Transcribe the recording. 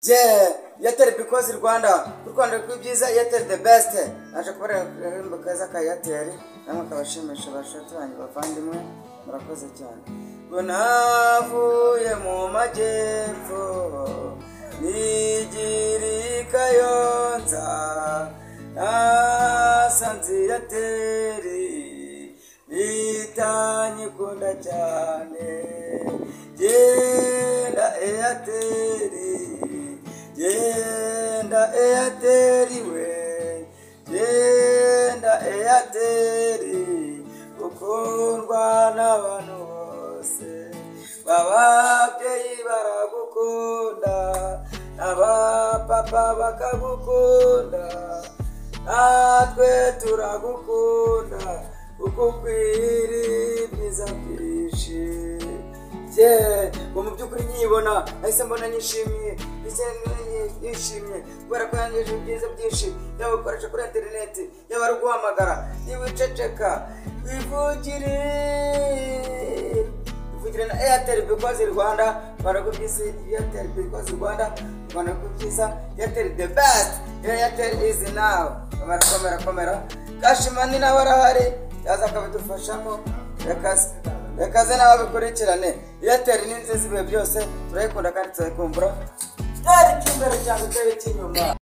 Airtel because Rwanda kwibyiza Airtel the best aje kubera mbakaza ka Airtel namwe kabashimisha bashatanye bavandimwe murakoze cyane ngo navuye mu majyepfo nigiri Kayonza nasanze Airtel bitanyikunda cyane genda Airtel Genda Airtel we Genda Airtel ukundwa n'abantu bose bababyeyi baragukunda abapapa bakagukunda natwe turagukunda uko kwiri byiza byinshi mu byukuri nyibona ahise mbona nishimiye nishimye kubera ko yangeje ibyiza byinshi yaba ukoresha kuri interineti yaba ari guhamagara niwiceceka wivugire na Airtel because Rwanda barakubyiza Airtel because Rwanda barakubyiza Airtel the best Airtel is now komera kashimani nawe arahari yaza akabidufashamo rekaze nawe bikurikirane Airtel ni nziza ibihe byose turayikunda kandi turayikumbura cyari kimbere cyane cyari kinyuma